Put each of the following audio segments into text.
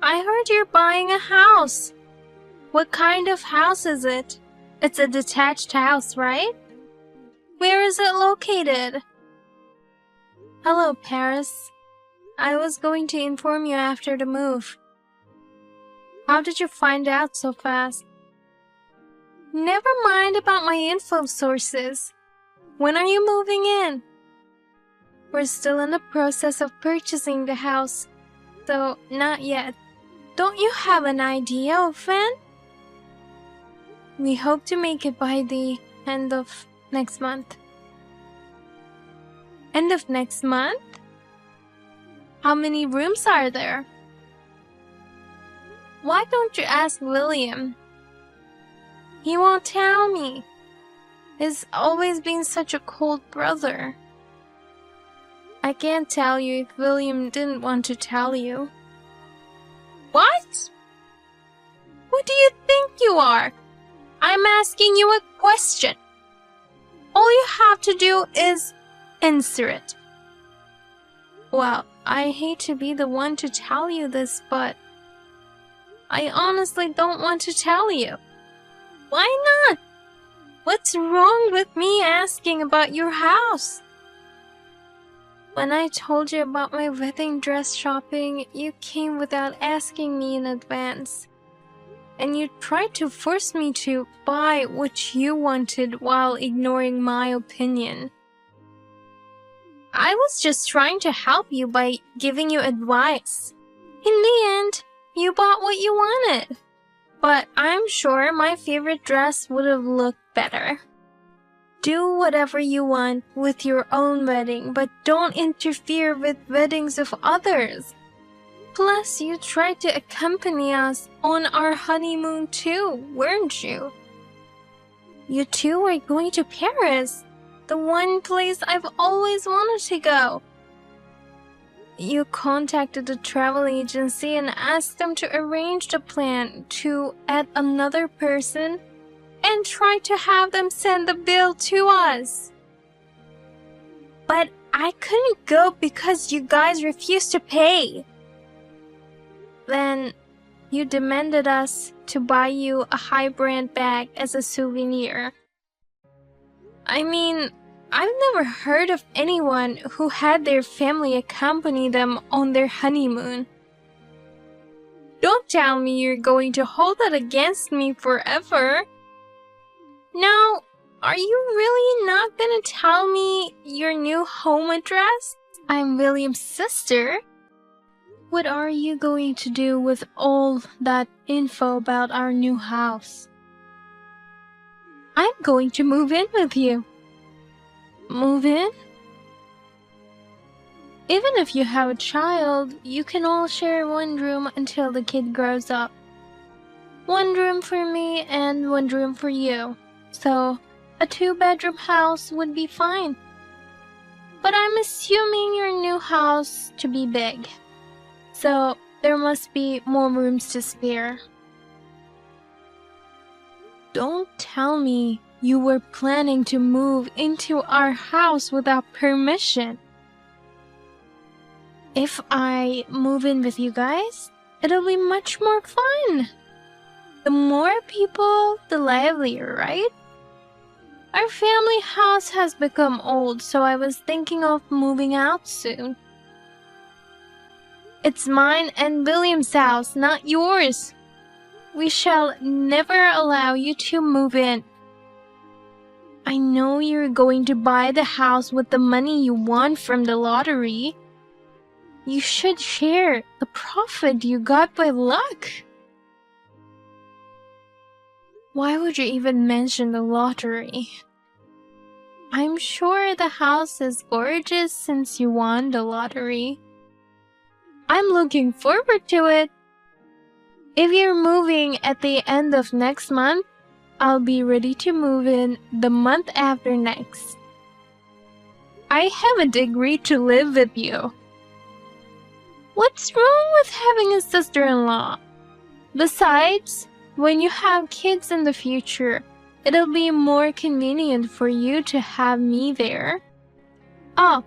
I heard you're buying a house. What kind of house is it? It's a detached house, right? Where is it located? Hello, Paris. I was going to inform you after the move. How did you find out so fast? Never mind about my info sources. When are you moving in? We're still in the process of purchasing the house, so not yet. Don't you have an idea of when? We hope to make it by the end of next month. End of next month? How many rooms are there? Why don't you ask William? He won't tell me. He's always been such a cold brother. I can't tell you if William didn't want to tell you. What? Who do you think you are? I'm asking you a question. All you have to do is answer it. Well, I hate to be the one to tell you this, but I honestly don't want to tell you. Why not? What's wrong with me asking about your house? When I told you about my wedding dress shopping, you came without asking me in advance. And you tried to force me to buy what you wanted while ignoring my opinion. I was just trying to help you by giving you advice. In the end, you bought what you wanted. But I'm sure my favorite dress would have looked better. Do whatever you want with your own wedding, but don't interfere with weddings of others. Plus, you tried to accompany us on our honeymoon too, weren't you? You two were going to Paris, the one place I've always wanted to go. You contacted the travel agency and asked them to arrange the plan to add another person and tried to have them send the bill to us. But I couldn't go because you guys refused to pay. Then you demanded us to buy you a high-brand bag as a souvenir. I mean, I've never heard of anyone who had their family accompany them on their honeymoon. Don't tell me you're going to hold that against me forever. Now, are you really not gonna tell me your new home address? I'm William's sister. What are you going to do with all that info about our new house? I'm going to move in with you. Move in? Even if you have a child, you can all share one room until the kid grows up. One room for me and one room for you. So, a 2-bedroom house would be fine. But I'm assuming your new house to be big. So, there must be more rooms to spare. Don't tell me you were planning to move into our house without permission. If I move in with you guys, it'll be much more fun. The more people, the livelier, right? Our family house has become old, so I was thinking of moving out soon. It's mine and William's house, not yours. We shall never allow you to move in. I know you're going to buy the house with the money you won from the lottery. You should share the profit you got by luck. Why would you even mention the lottery? I'm sure the house is gorgeous since you won the lottery. I'm looking forward to it. If you're moving at the end of next month, I'll be ready to move in the month after next. I haven't agreed to live with you. What's wrong with having a sister-in-law? Besides, when you have kids in the future, it'll be more convenient for you to have me there. Oh,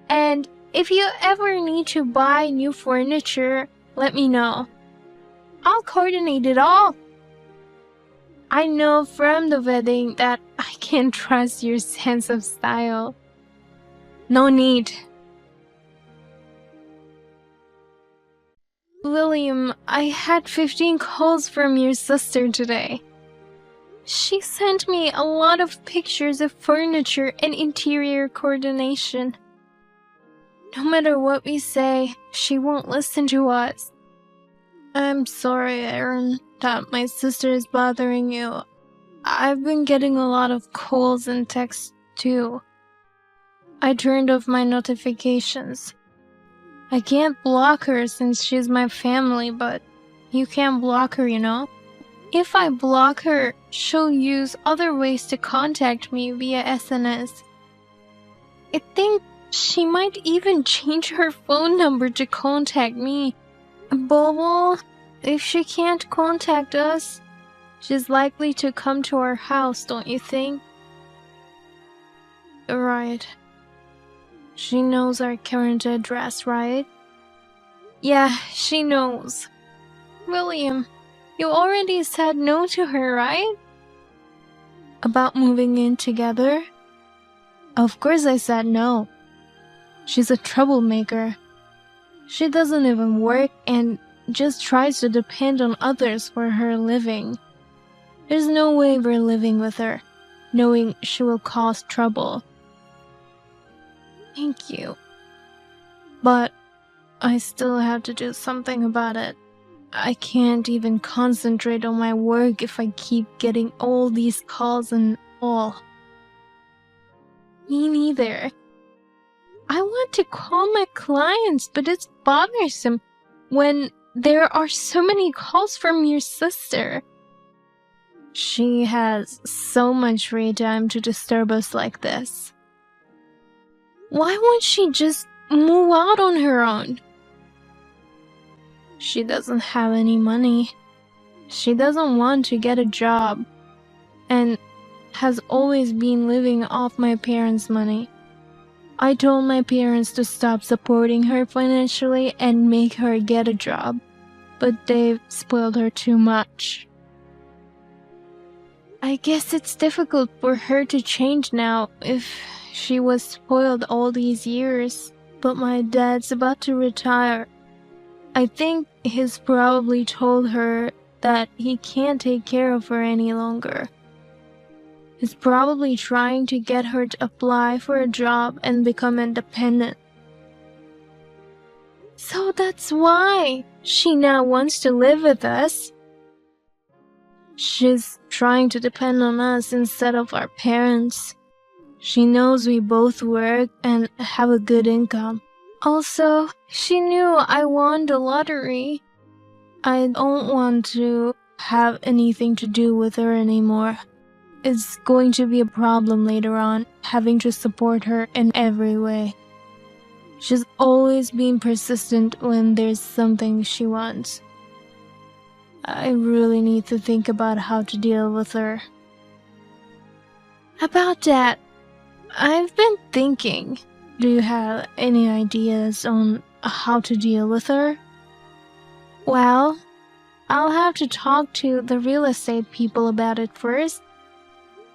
and if you ever need to buy new furniture, let me know. I'll coordinate it all. I know from the wedding that I can trust your sense of style. No need. William, I had 15 calls from your sister today. She sent me a lot of pictures of furniture and interior coordination. No matter what we say, she won't listen to us. I'm sorry, Aaron, that my sister is bothering you. I've been getting a lot of calls and texts too. I turned off my notifications. I can't block her since she's my family, but you can't block her, you know? If I block her, she'll use other ways to contact me via SNS. I think she might even change her phone number to contact me. Bobo, if she can't contact us, she's likely to come to our house, don't you think? Right. She knows our current address, right? Yeah, she knows. William, you already said no to her, right? About moving in together? Of course I said no. She's a troublemaker. She doesn't even work and just tries to depend on others for her living. There's no way we're living with her, knowing she will cause trouble. Thank you. But I still have to do something about it. I can't even concentrate on my work if I keep getting all these calls and all. Me neither. I want to call my clients, but it's bothersome when there are so many calls from your sister. She has so much free time to disturb us like this. Why won't she just move out on her own? She doesn't have any money. She doesn't want to get a job and has always been living off my parents' money. I told my parents to stop supporting her financially and make her get a job, but they've spoiled her too much. I guess it's difficult for her to change now if she was spoiled all these years, but my dad's about to retire. I think he's probably told her that he can't take care of her any longer. He's probably trying to get her to apply for a job and become independent. So that's why she now wants to live with us. She's trying to depend on us instead of our parents. She knows we both work and have a good income. Also, she knew I won the lottery. I don't want to have anything to do with her anymore. It's going to be a problem later on, having to support her in every way. She's always been persistent when there's something she wants. I really need to think about how to deal with her. About that, I've been thinking. Do you have any ideas on how to deal with her? Well, I'll have to talk to the real estate people about it first.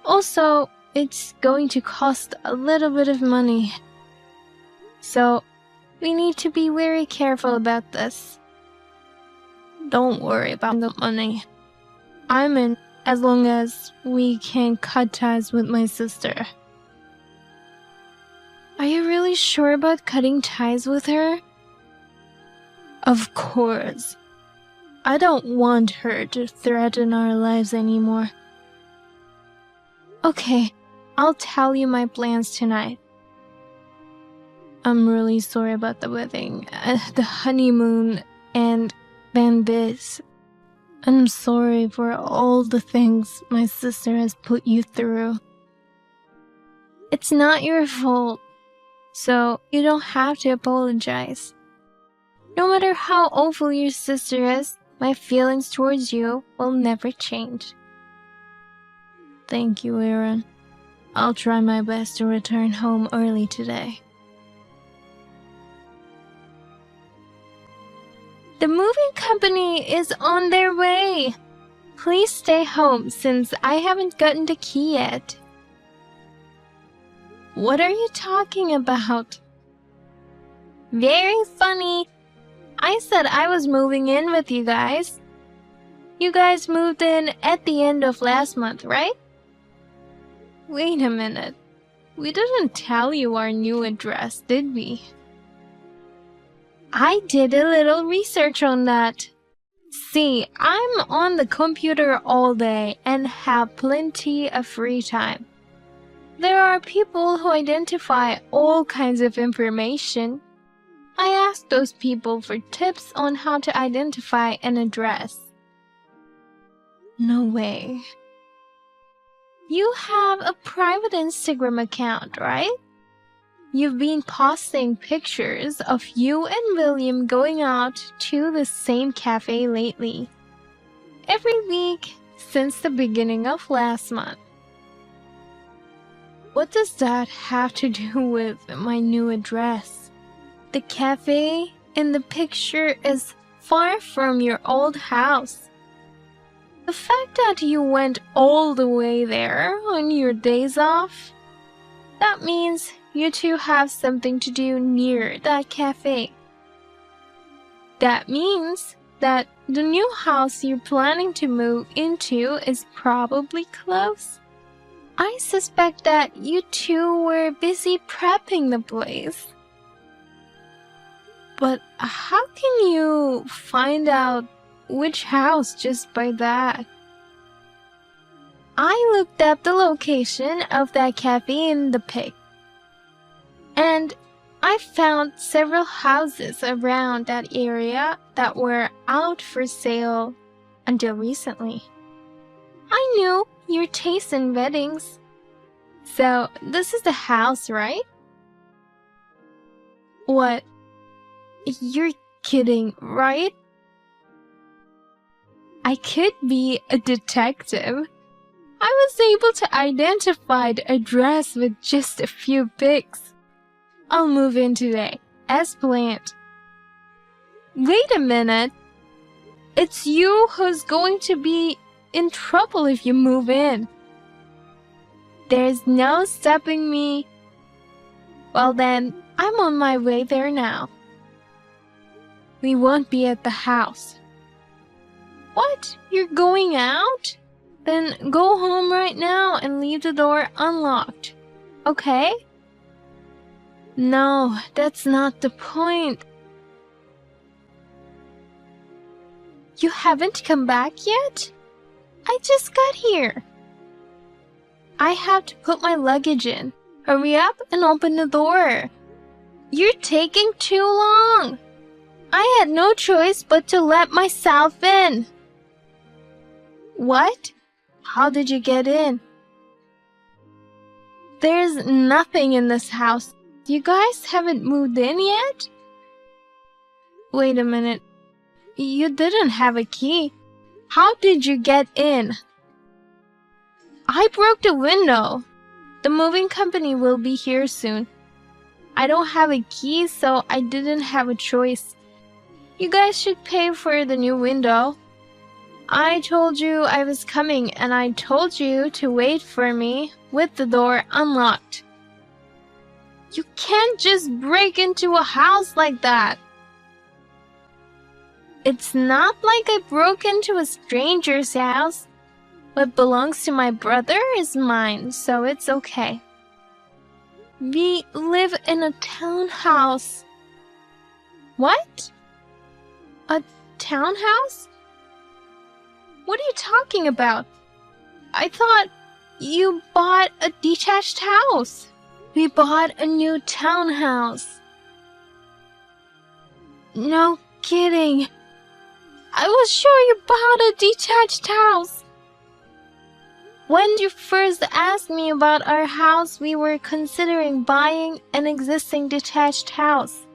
Also, it's going to cost a little bit of money. So, we need to be very careful about this. Don't worry about the money. I'm in as long as we can cut ties with my sister. Are you really sure about cutting ties with her? Of course. I don't want her to threaten our lives anymore. Okay, I'll tell you my plans tonight. I'm really sorry about the wedding, the honeymoon, and then this. I'm sorry for all the things my sister has put you through. It's not your fault, so you don't have to apologize. No matter how awful your sister is, my feelings towards you will never change. Thank you, Aaron. I'll try my best to return home early today. The moving company is on their way. Please stay home since I haven't gotten the key yet. What are you talking about? Very funny. I said I was moving in with you guys. You guys moved in at the end of last month, right? Wait a minute. We didn't tell you our new address, did we? I did a little research on that. See, I'm on the computer all day and have plenty of free time. There are people who identify all kinds of information. I asked those people for tips on how to identify an address. No way. You have a private Instagram account, right? You've been posting pictures of you and William going out to the same cafe lately. Every week since the beginning of last month. What does that have to do with my new address? The cafe in the picture is far from your old house. The fact that you went all the way there on your days off, that means you two have something to do near that cafe. That means that the new house you're planning to move into is probably close. I suspect that you two were busy prepping the place. But how can you find out which house just by that? I looked up the location of that cafe in the pic, and I found several houses around that area that were out for sale until recently. I knew your taste in weddings. So, this is the house, right? What? You're kidding, right? I could be a detective. I was able to identify the address with just a few pics. I'll move in today, as planned. Wait a minute. It's you who's going to be in trouble if you move in. There's no stopping me. Well then, I'm on my way there now. We won't be at the house. What? You're going out? Then go home right now and leave the door unlocked. Okay? No, that's not the point. You haven't come back yet? I just got here. I have to put my luggage in. Hurry up and open the door. You're taking too long. I had no choice but to let myself in. What? How did you get in? There's nothing in this house. You guys haven't moved in yet? Wait a minute. You didn't have a key. How did you get in? I broke the window. The moving company will be here soon. I don't have a key, so I didn't have a choice. You guys should pay for the new window. I told you I was coming, and I told you to wait for me with the door unlocked. You can't just break into a house like that. It's not like I broke into a stranger's house. What belongs to my brother is mine, so it's okay. We live in a townhouse. What? A townhouse? What are you talking about? I thought you bought a detached house. We bought a new townhouse. No kidding. I was sure you bought a detached house. When you first asked me about our house, we were considering buying an existing detached house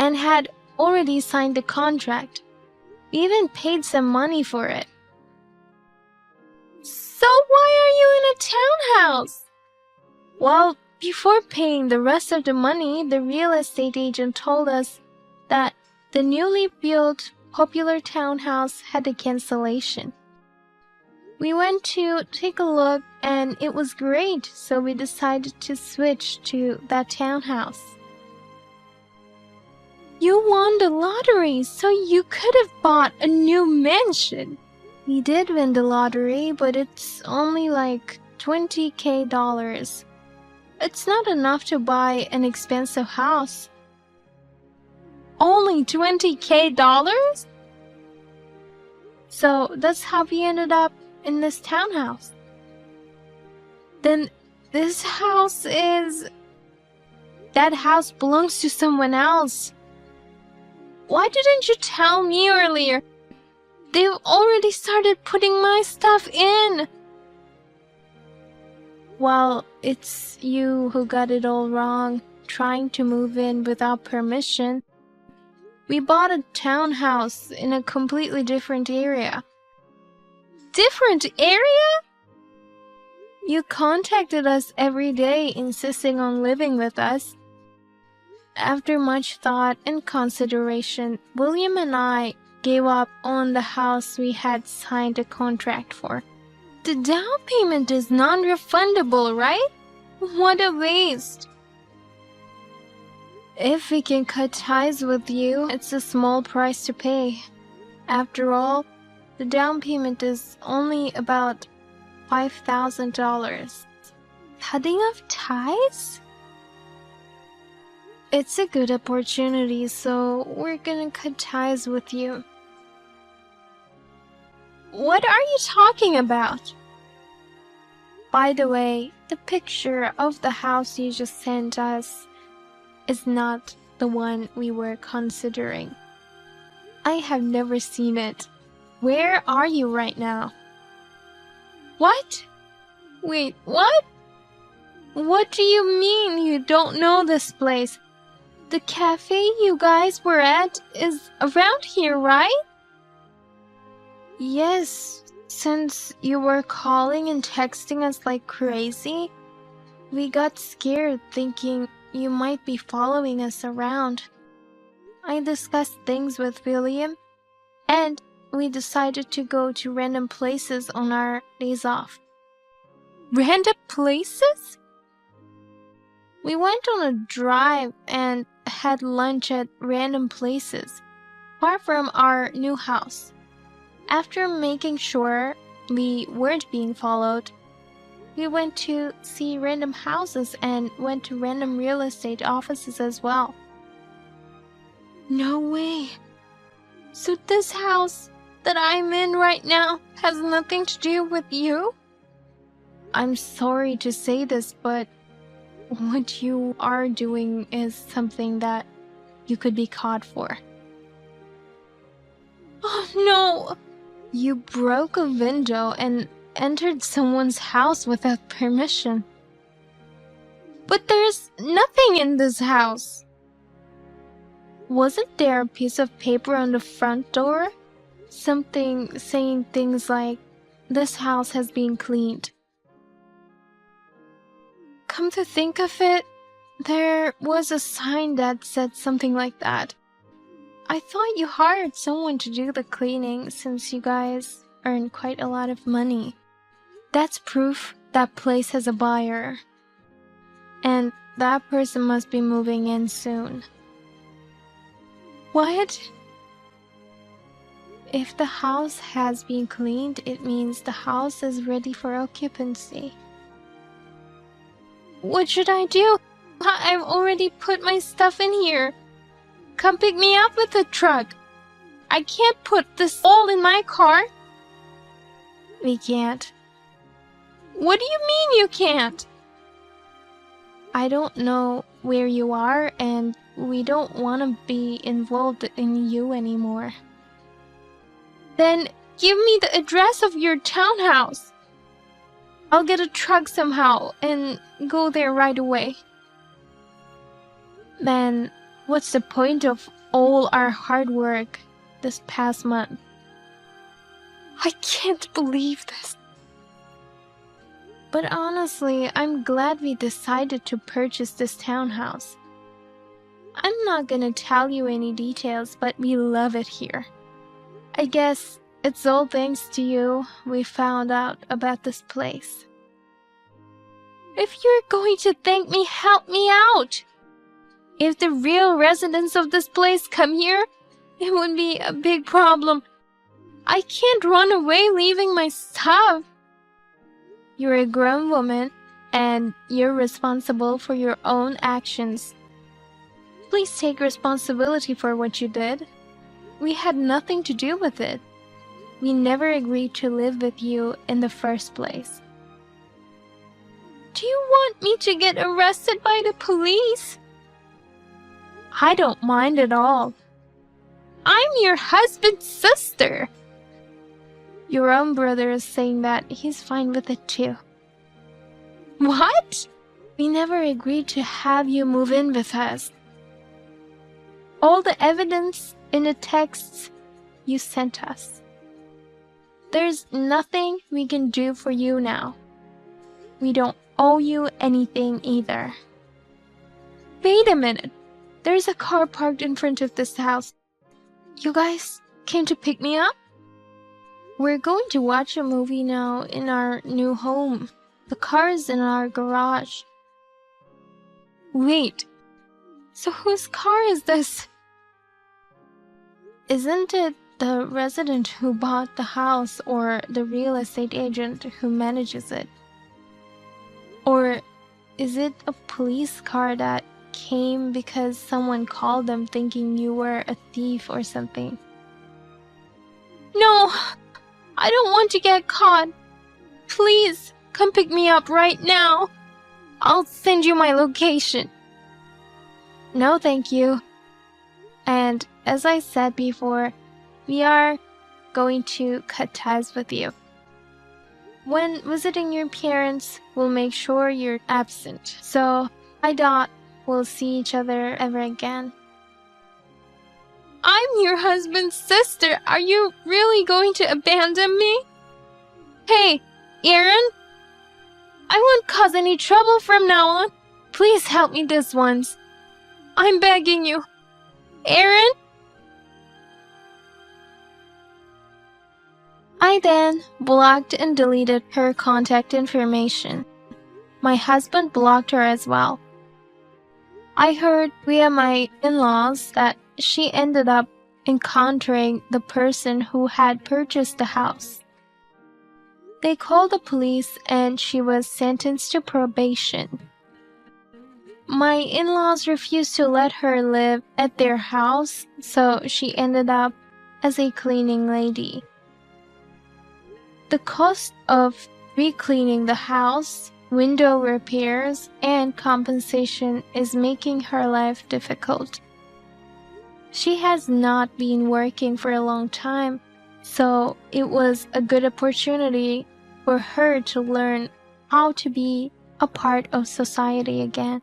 and had already signed the contract. We even paid some money for it. So why are you in a townhouse? Well, before paying the rest of the money, the real estate agent told us that the newly built popular townhouse had a cancellation. We went to take a look and it was great, so we decided to switch to that townhouse. You won the lottery, so you could have bought a new mansion. We did win the lottery, but it's only like $20,000. It's not enough to buy an expensive house. Only $20,000? So that's how we ended up in this townhouse. Then this house is... That house belongs to someone else. Why didn't you tell me earlier? They've already started putting my stuff in. Well, it's you who got it all wrong, trying to move in without permission. We bought a townhouse in a completely different area. Different area? You contacted us every day, insisting on living with us. After much thought and consideration, William and I gave up on the house we had signed a contract for. The down payment is non-refundable, right? What a waste. If we can cut ties with you, it's a small price to pay. After all, the down payment is only about $5,000. Cutting off ties? It's a good opportunity, so we're gonna cut ties with you. What are you talking about? By the way, the picture of the house you just sent us is not the one we were considering. I have never seen it. Where are you right now? What? Wait, what? What do you mean you don't know this place? The cafe you guys were at is around here, right? Yes, since you were calling and texting us like crazy, we got scared thinking you might be following us around. I discussed things with William, and we decided to go to random places on our days off. Random places? We went on a drive and had lunch at random places, far from our new house. After making sure we weren't being followed, we went to see random houses and went to random real estate offices as well. No way. So this house that I'm in right now has nothing to do with you? I'm sorry to say this, but what you are doing is something that you could be caught for. Oh no! You broke a window and entered someone's house without permission. But there's nothing in this house. Wasn't there a piece of paper on the front door? Something saying things like, "This house has been cleaned." Come to think of it, there was a sign that said something like that. I thought you hired someone to do the cleaning since you guys earn quite a lot of money. That's proof that place has a buyer. And that person must be moving in soon. What? If the house has been cleaned, it means the house is ready for occupancy. What should I do? I've already put my stuff in here. Come pick me up with the truck. I can't put this all in my car. We can't. What do you mean you can't? I don't know where you are, and we don't want to be involved in you anymore. Then give me the address of your townhouse. I'll get a truck somehow and go there right away. Then what's the point of all our hard work this past month? I can't believe this. But honestly, I'm glad we decided to purchase this townhouse. I'm not gonna tell you any details, but we love it here. I guess it's all thanks to you we found out about this place. If you're going to thank me, help me out! If the real residents of this place come here, it would be a big problem. I can't run away leaving my stuff. You're a grown woman, and you're responsible for your own actions. Please take responsibility for what you did. We had nothing to do with it. We never agreed to live with you in the first place. Do you want me to get arrested by the police? I don't mind at all. I'm your husband's sister. Your own brother is saying that he's fine with it too. What? We never agreed to have you move in with us. All the evidence in the texts you sent us. There's nothing we can do for you now. We don't owe you anything either. Wait a minute. There's a car parked in front of this house. You guys came to pick me up? We're going to watch a movie now in our new home. The car is in our garage. Wait. So whose car is this? Isn't it the resident who bought the house or the real estate agent who manages it? Or is it a police car that came because someone called them thinking you were a thief or something? No, I don't want to get caught. Please come pick me up right now. I'll send you my location. No, thank you. And as I said before, we are going to cut ties with you. When visiting your parents, we'll make sure you're absent. So I doubt we'll see each other ever again. I'm your husband's sister. Are you really going to abandon me? Hey, Aaron? I won't cause any trouble from now on. Please help me this once. I'm begging you. Aaron? I then blocked and deleted her contact information. My husband blocked her as well. I heard via my in-laws that she ended up encountering the person who had purchased the house. They called the police and she was sentenced to probation. My in-laws refused to let her live at their house, so she ended up as a cleaning lady. The cost of re-cleaning the house, window repairs, and compensation is making her life difficult. She has not been working for a long time, so it was a good opportunity for her to learn how to be a part of society again.